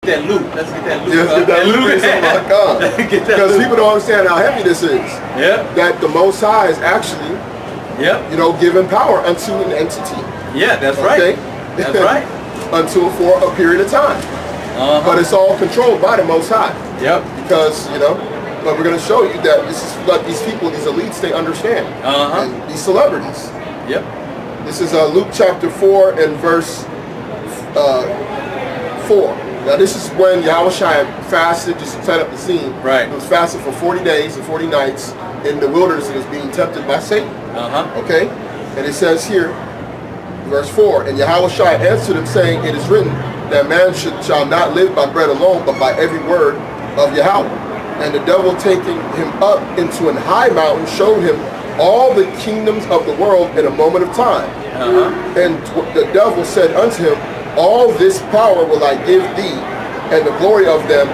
that loot. Let's get that loot. Let's get that loot. Because people don't understand how heavy this is. Yeah. That the Most High is actually, you know, giving power unto an entity. Yeah, that's right. That's right. Until for a period of time. But it's all controlled by the Most High. Yep. Because, you know, but we're going to show you that this is what these people, these elites, they understand. And these celebrities. Yep. This is Luke chapter 4 and verse 4. Now this is when Yahawashi had fasted, just to set up the scene. Right. It was fasted for 40 days and 40 nights in the wilderness and was being tempted by Satan. Okay? And it says here, verse 4, and Yahawashi answered him, saying, it is written, that man shall not live by bread alone, but by every word of Yahweh. And the devil, taking him up into an high mountain, showed him all the kingdoms of the world in a moment of time. And the devil said unto him, all this power will I give thee, and the glory of them,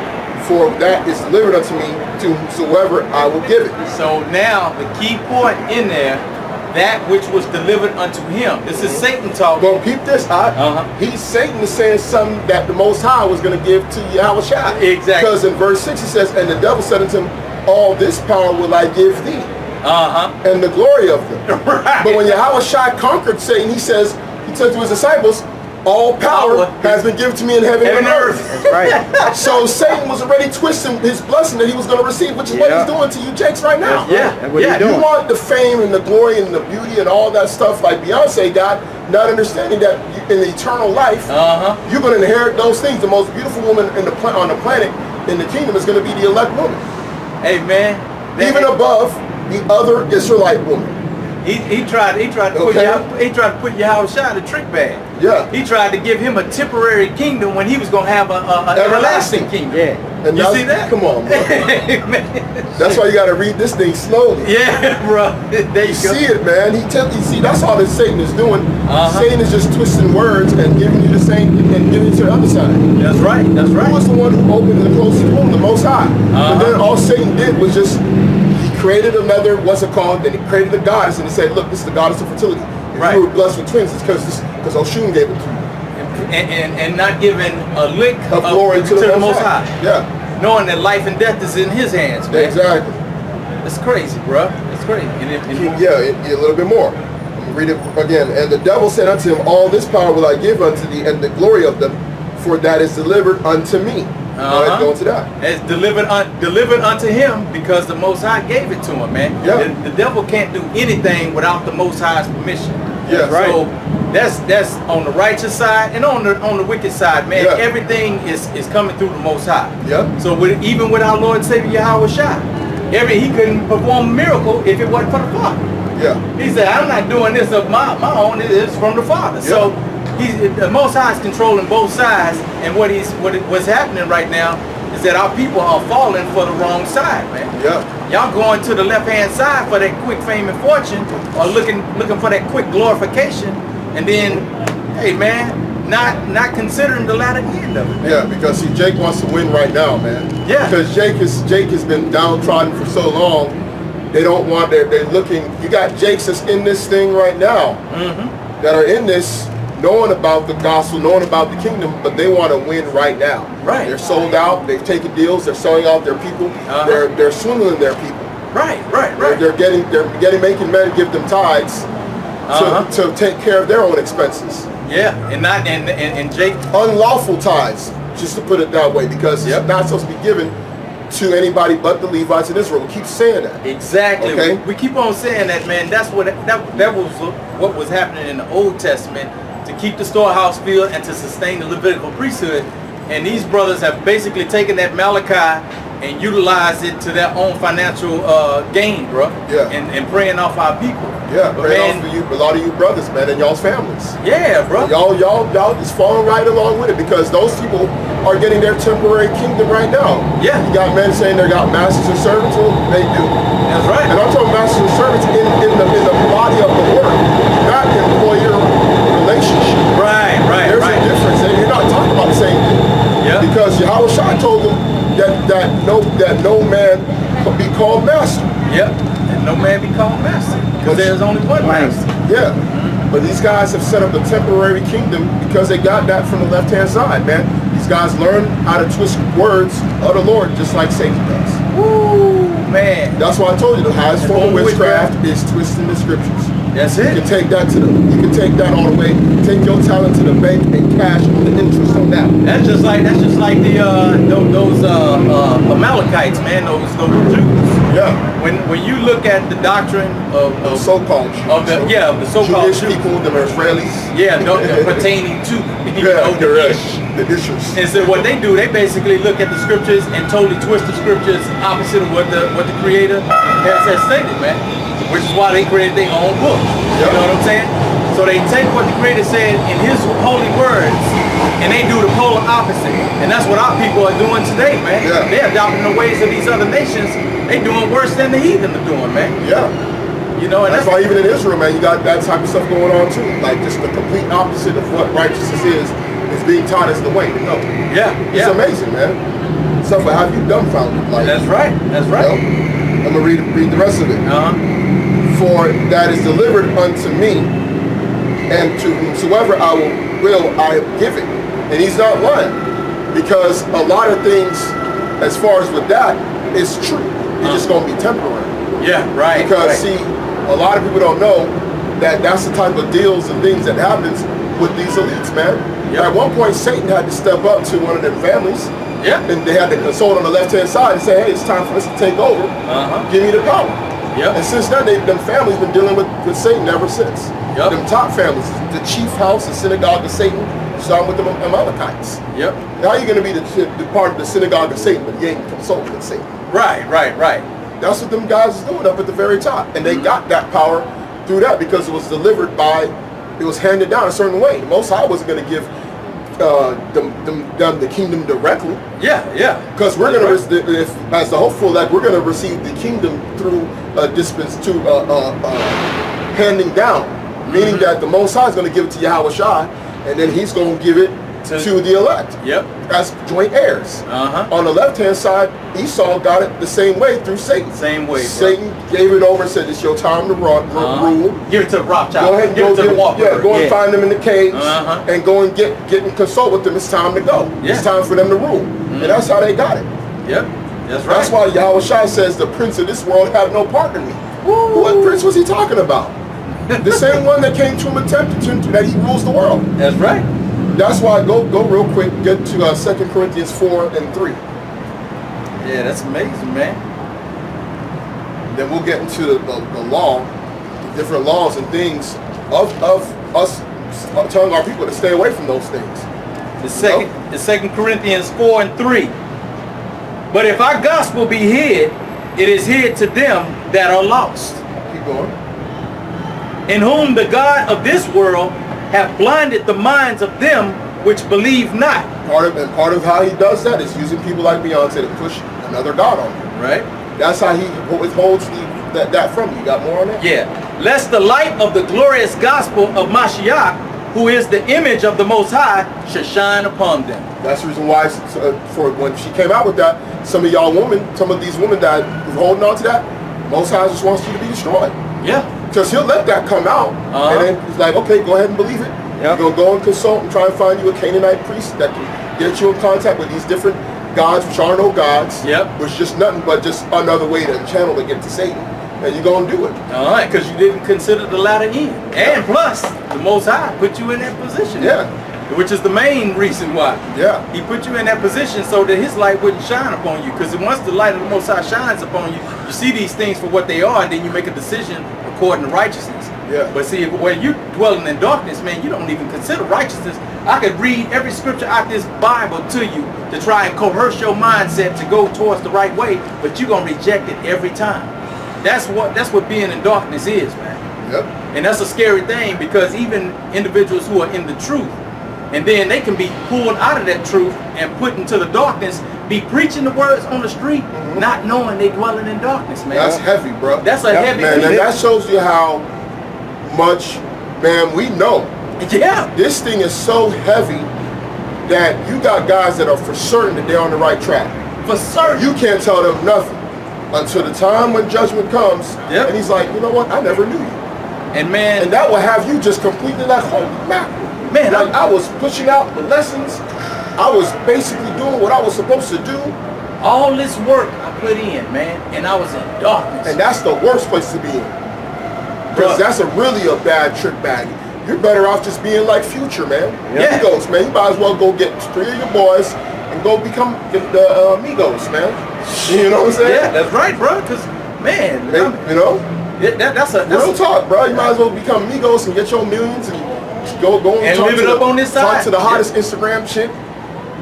for that is delivered unto me, to whomsoever I will give it. So now the key point in there, that which was delivered unto him. This is Satan talking. Well, peep this, Satan is saying something that the Most High was going to give to Yahawashi. Exactly. Because in verse 6 it says, and the devil said unto him, all this power will I give thee, and the glory of them. Right. But when Yahawashi conquered Satan, he said to his disciples, all power has been given to me in heaven and earth. That's right. So Satan was already twisting his blessing that he was going to receive, which is what he's doing to you Jakes right now. That's what he's doing. You want the fame and the glory and the beauty and all that stuff like Beyonce got, not understanding that in the eternal life, you're going to inherit those things. The most beautiful woman on the planet in the kingdom is going to be the elect woman. Hey man, even above the other Israelite woman. He tried to put Yahawashi in a trick bag. Yeah. He tried to give him a temporary kingdom when he was going to have an everlasting kingdom. Yeah. And you see that? Come on, bro. That's why you got to read this thing slowly. Yeah, bro. There you go. See it, man. You see, that's all that Satan is doing. Satan is just twisting words and giving you the same and giving it to the other side. That's right. That's right. Who was the one who opened and closed the womb? The Most High. And then all Satan did was just created another, what's it called? Then he created a goddess and he said, look, this is the goddess of fertility. If you were blessed with twins, it's because Oshun gave it to you. And not giving a lick of glory to the Most High. Yeah. Knowing that life and death is in his hands, man. Exactly. It's crazy, bro. It's crazy. A little bit more. I'm going to read it again. And the devil said unto him, all this power will I give unto thee, and the glory of them, for that is delivered unto me. Go into that. It's delivered unto him because the Most High gave it to him, man. Yeah. The devil can't do anything without the Most High's permission. Yeah, right. So that's on the righteous side and on the wicked side, man. Yeah. Everything is coming through the Most High. Yeah. So even with our Lord and Savior Yahawashi, he couldn't perform a miracle if it wasn't for the Father. Yeah. He said, I'm not doing this of my own. It is from the Father. Yeah. So the Most High is controlling both sides, and what's happening right now is that our people are falling for the wrong side, man. Yeah. Y'all going to the left-hand side for that quick fame and fortune, or looking for that quick glorification, and then, hey man, not considering the latter end of it, man. Yeah, because see, Jake wants to win right now, man. Yeah. Because Jake has been downtrodden for so long. They don't want. They're looking. You got Jakes that's in this thing right now, that are in this, knowing about the gospel, knowing about the kingdom, but they want to win right now. Right. They're sold out. They've taken deals. They're selling out their people. They're swindling their people. Right. They're making men give them tithes to take care of their own expenses. Yeah, and Jake, unlawful tithes, just to put it that way, because it's not supposed to be given to anybody but the Levites in Israel. We keep saying that. Exactly. Okay? We keep on saying that, man. That's that was what was happening in the Old Testament, to keep the storehouse filled and to sustain the Levitical priesthood. And these brothers have basically taken that Malachi and utilized it to their own financial gain, bro. Yeah. And preying off our people. Yeah, preying off for you, a lot of you brothers, man, and y'all's families. Yeah, bro. Y'all just following right along with it, because those people are getting their temporary kingdom right now. Yeah. You got men saying they got masters and servants. Well, they do. That's right. And I'm talking masters and servants in the body of the work, not employer relationship. Right. There's a difference, and you're not talking about the same thing. Yeah. Because Yahawashi told them that no man could be called master. Yep. And no man be called master, because there's only one master. Yeah. But these guys have set up a temporary kingdom because they got that from the left-hand side, man. These These guys learn how to twist words of the Lord just like Satan does. Woo, man. That's why I told you the highest form of witchcraft is twisting the scriptures. That's it. You can take that to the, you can take that all the way, take your talent to the bank and cash the interest on that. That's just like the those Amalekites, man, those Jews. Yeah. When you look at the doctrine of so-called Jews. of the so-called Jewish Jews, people, the Israelis. yeah, pertaining to Correct. The issues. And so what they do, they basically look at the scriptures and totally twist the scriptures opposite of what the Creator has stated, man. Which is why they created their own book. You know what I'm saying? So they take what the Creator said in His holy words, and they do the polar opposite. And that's what our people are doing today, man. Yeah. They're adopting the ways of these other nations. They doing worse than the heathen are doing, man. Yeah. You know, and that's why even in Israel, man, you got that type of stuff going on too. Like just the complete opposite of what righteousness is being taught as the way to go. Yeah. It's amazing, man. Stuff will have you dumbfounded. Like, that's right. That's right. You know? I'm gonna read the rest of it. For that is delivered unto me, and to whomsoever I will I give it. And he's not lying, because a lot of things, as far as with that, is true. It's just gonna be temporary. Yeah, right. Because see, a lot of people don't know that that's the type of deals and things that happens with these elites, man. Yep. At one point, Satan had to step up to one of their families. Yeah. And they had to consult on the left-hand side and say, hey, it's time for us to take over. Give me the power. Yep. And since then, them families been dealing with Satan ever since. Yep. Them top families, the chief house, the synagogue of Satan, starting with the Amalekites. Yep. Now you're going to be the part of the synagogue of Satan, but you ain't consulting with Satan. Right. That's what them guys is doing up at the very top. And they got that power through that because it was delivered by, it was handed down a certain way. The Most High wasn't going to give them the kingdom directly. Because we're going to, as the hopeful, that we're going to receive the kingdom through handing down, meaning that the Most High is going to give it to Yahawashi, and then He's going to give it to the elect. As joint heirs. On the left-hand side, Esau got it the same way through Satan. Satan gave it over and said, "It's your time to rule. Give it to the Rothschild. Go ahead and go and find them in the caves and go and get and consult with them. It's time to go. It's time for them to rule." And that's how they got it. That's right. That's why Yahawashi says the prince of this world had no part in me. What prince was he talking about? The same one that came to him and tempted him that he rules the world. That's right. That's why go real quick, get to 2 Corinthians 4 and 3. Yeah, that's amazing, man. Then we'll get into the law, the different laws and things of us telling our people to stay away from those things. The 2 Corinthians 4 and 3. But if our gospel be hid, it is hid to them that are lost. Keep going. In whom the God of this world have blinded the minds of them which believe not. Part of how he does that is using people like Beyonce to push another God on you. Right. That's how he withholds that from you. You got more on that? Yeah. Lest the light of the glorious gospel of Mashiach, who is the image of the Most High, should shine upon them. That's the reason why, for when she came out with that, some of these women that were holding on to that, Most High just wants you to be destroyed. Yeah. Because he'll let that come out, and then he's like, okay, go ahead and believe it. Yep. You'll go and consult and try and find you a Canaanite priest that can get you in contact with these different gods, which are no gods, which is just nothing but just another way to channel to get to Satan. And you're going to do it. All right, because you didn't consider the latter end. And plus, the Most High put you in that position. Yeah. Which is the main reason why. Yeah. He put you in that position so that his light wouldn't shine upon you. Because once the light of the Most High shines upon you, you see these things for what they are, and then you make a decision according to righteousness. Yeah. But see, when you're dwelling in darkness, man, you don't even consider righteousness. I could read every scripture out this Bible to you to try and coerce your mindset to go towards the right way, but you're going to reject it every time. That's what being in darkness is, man. Yep. And that's a scary thing, because even individuals who are in the truth, and then they can be pulled out of that truth and put into the darkness, be preaching the words on the street, not knowing they dwelling in darkness, man. That's heavy, bro. That's a heavy man. And that shows you how much, man, we know. Yeah. This thing is so heavy that you got guys that are for certain that they're on the right track. For certain. You can't tell them nothing until the time when judgment comes. Yep. And he's like, you know what? I never knew you. And man, and that will have you just completely like, holy mackerel. Man, like I was pushing out the lessons, I was basically doing what I was supposed to do. All this work I put in, man, and I was in darkness. And that's the worst place to be in. Because that's really a bad trick bag. You're better off just being like Future, man. Yeah. Migos, man. You might as well go get 3 of your boys and go become the Migos, man. You know what I'm saying? Yeah, that's right, bro. Because, man, you know? That's real talk, bro. You might as well become Migos and get your millions and go and live it up on this side. Talk to the hottest Instagram chick.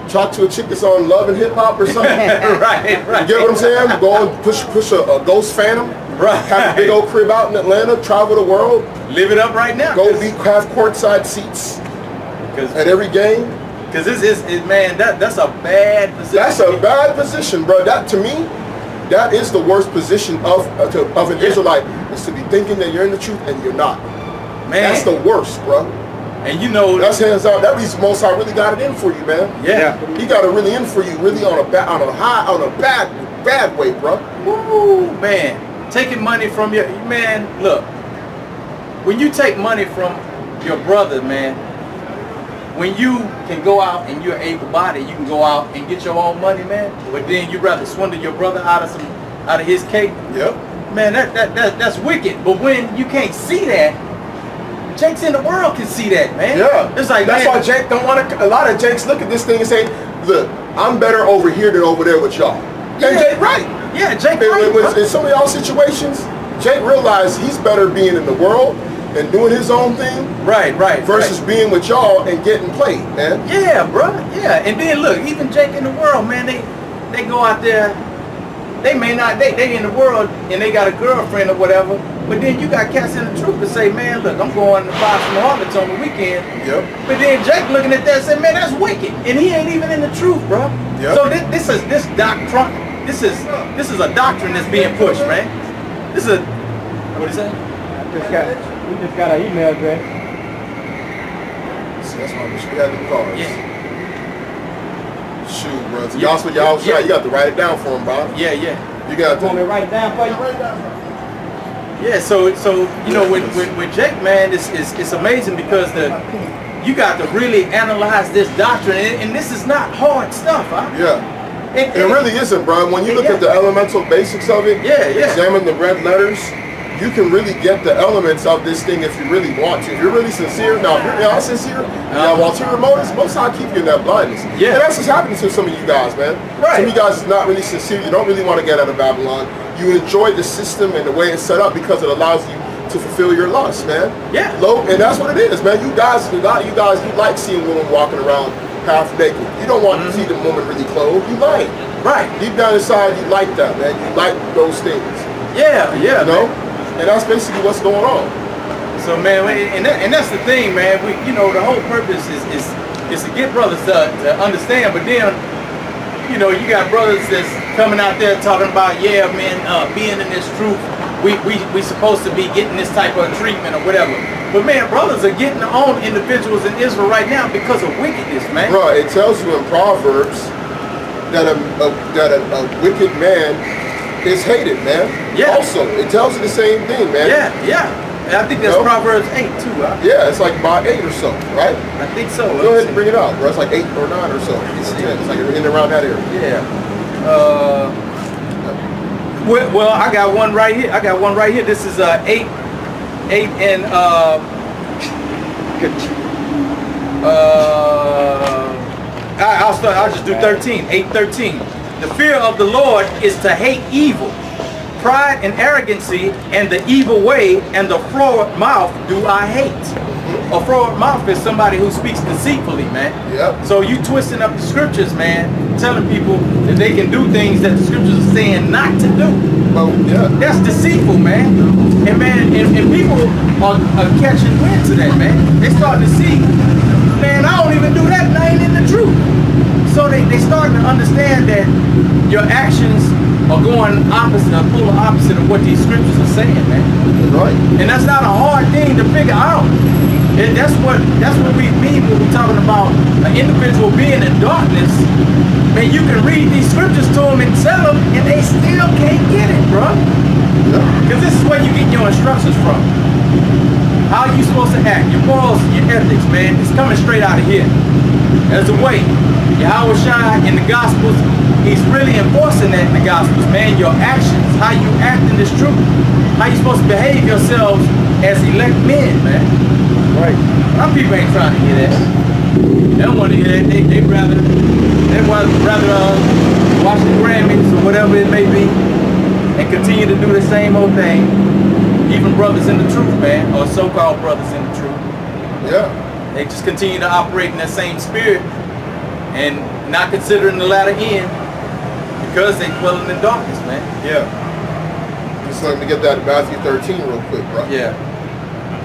Talk to a chick that's on Love and Hip Hop or something. right. You get what I'm saying? Go and push a Ghost Phantom. Right. Have a big old crib out in Atlanta. Travel the world. Live it up right now. Go have courtside seats at every game. Because this is, man, that's a bad position. That's a bad position, bro. That, to me, that is the worst position of an Israelite, is to be thinking that you're in the truth and you're not. Man. That's the worst, bro. And you know, that's hands down. That means Most High really got it in for you, man. Yeah. He got it really in for you, really on a bad way, bro. Woo, man. Taking money from your man. Look, when you take money from your brother, man, when you can go out and you're able-bodied, you can go out and get your own money, man. But then you rather swindle your brother out of his cake. Yep. Man, that's wicked. But when you can't see that, Jakes in the world can see that, man. Yeah. It's like, that's why Jake don't want to. A lot of Jakes look at this thing and say, "Look, I'm better over here than over there with y'all." And Jake right. Yeah, Jake right. In some of y'all situations, Jake realized he's better being in the world and doing his own thing. Right. Versus being with y'all and getting played, man. Yeah, bro. Yeah. And then look, even Jake in the world, man, they go out there. They may not, they in the world and they got a girlfriend or whatever, but then you got cats in the truth to say, man, look, I'm going to buy some harlots on the weekend. Yep. But then Jake looking at that and say, man, that's wicked. And he ain't even in the truth, bro. Yep. So this doctrine, this is a doctrine that's being pushed, man. This is what he say? We just got an email address. See, that's why we should have the cars. Yeah. Shoot, bro. So y'all you got to write it down for him, bro. Yeah. You got to. Want me to write it down for you? Yeah, so you know, with Jake, man, it's amazing because you got to really analyze this doctrine, and this is not hard stuff, huh? Yeah. It really isn't, bro. When you look at the elemental basics of it, examine the red letters, you can really get the elements of this thing if you really want to. If you're really sincere, now if you're not sincere, you have ulterior motives, most I'll keep you in that blindness. Yeah. And that's what's happening to some of you guys, man. Right. Some of you guys is not really sincere. You don't really want to get out of Babylon. You enjoy the system and the way it's set up because it allows you to fulfill your lust, man. Yeah. And that's what it is, man. You guys, you like seeing women walking around half naked. You don't want to see the woman really clothed. You like. Right. Deep down inside, you like that, man. You like those things. Yeah. You know? And that's basically what's going on. So, man, and that's the thing, man. The whole purpose is to get brothers to understand. But then, you got brothers that's coming out there talking about, being in this truth, we supposed to be getting this type of treatment or whatever. But man, brothers are getting on individuals in Israel right now because of wickedness, man. Bro, it tells you in Proverbs that a wicked man is hated, man. Yeah. Also, it tells you the same thing, man. Yeah. And I think that's Proverbs 8 too, huh? Yeah, it's like about 8 or so, right? I think so. Go ahead and bring it out, bro. It's like 8 or 9 or so. It's 10. It's like in and around that area. Yeah. Well, I got one right here. This is 8 and I'll just do 13. 8:13. The fear of the Lord is to hate evil, pride and arrogancy, and the evil way, and the froward mouth do I hate. A froward mouth is somebody who speaks deceitfully, man. Yep. So you twisting up the scriptures, man, telling people that they can do things that the scriptures are saying not to do. Oh, yeah. That's deceitful, man. And man, and people are catching wind to that, man. They starting to see, man, I don't even do that and I ain't in the truth. So they starting to understand that your actions are going opposite, or polar opposite of what these scriptures are saying, man. Right. And that's not a hard thing to figure out. And that's what we mean when we're talking about an individual being in darkness. Man, you can read these scriptures to them and tell them, and they still can't get it, bro. Because this is where you get your instructions from. How are you supposed to act? Your morals, your ethics, man. It's coming straight out of here. There's a way. Yahawashi in the Gospels, he's really enforcing that in the Gospels, man. Your actions, how you act in this truth, how you supposed to behave yourselves as elect men, man. Right. Some people ain't trying to hear that. They don't want to hear that. They'd rather watch the Grammys or whatever it may be and continue to do the same old thing. Even brothers in the truth, man, or so-called brothers in the truth. Yeah. They just continue to operate in that same spirit and not considering the latter end because they dwelling in darkness, man. Yeah. Just let me get that to Matthew 13 real quick, bro. Yeah.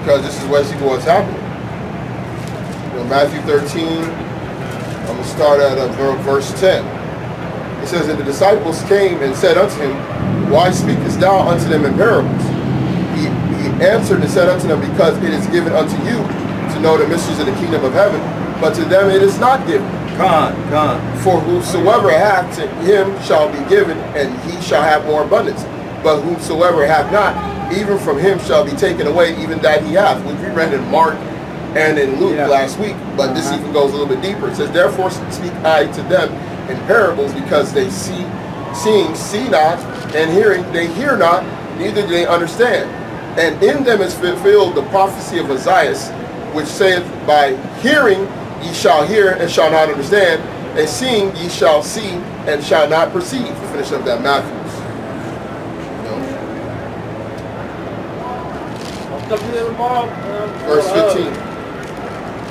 Because this is what's happening. You know, Matthew 13, I'm going to start at verse 10. It says, and the disciples came and said unto him, why speakest thou unto them in parables? He answered and said unto them, because it is given unto you to know the mysteries of the kingdom of heaven, but to them it is not given. Gone. For whosoever hath, to him shall be given, and he shall have more abundance. But whosoever hath not, even from him shall be taken away, even that he hath. Which we read in Mark and in Luke last week, but this even goes a little bit deeper. It says, therefore speak I to them in parables, because they seeing see not, and hearing they hear not, neither do they understand. And in them is fulfilled the prophecy of Isaiah, which saith, by hearing ye shall hear and shall not understand, and seeing ye shall see and shall not perceive. We finish up that Matthew. Verse 15.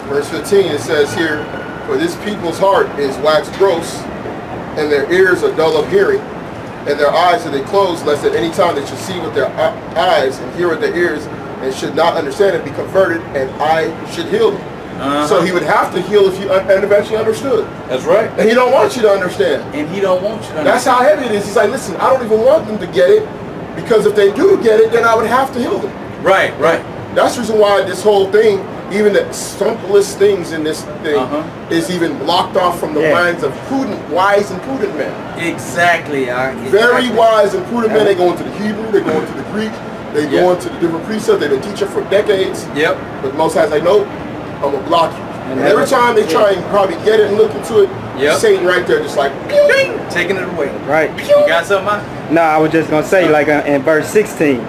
Verse 15, it says here, for this people's heart is waxed gross, and their ears are dull of hearing, and their eyes are they closed, lest at any time they should see with their eyes and hear with their ears, and should not understand and be converted, and I should heal them. So he would have to heal if you and eventually understood. That's right. And he don't want you to understand. And he don't want you to understand. That's how heavy it is. He's like, listen, I don't even want them to get it, because if they do get it, then I would have to heal them. Right. That's the reason why this whole thing, even the simplest things in this thing, is even blocked off from the minds of wise and prudent men. Exactly. Very wise and prudent men. They go into the Hebrew, they go into the Greek, they go into the different precepts. They've been teaching for decades. Yep. But Most High's like, nope, I'm gonna block you. And every time they try and probably get it and look into it, Satan right there just like, pew, taking it away. Right. You got something, man? No, I was just gonna say, like in verse 16.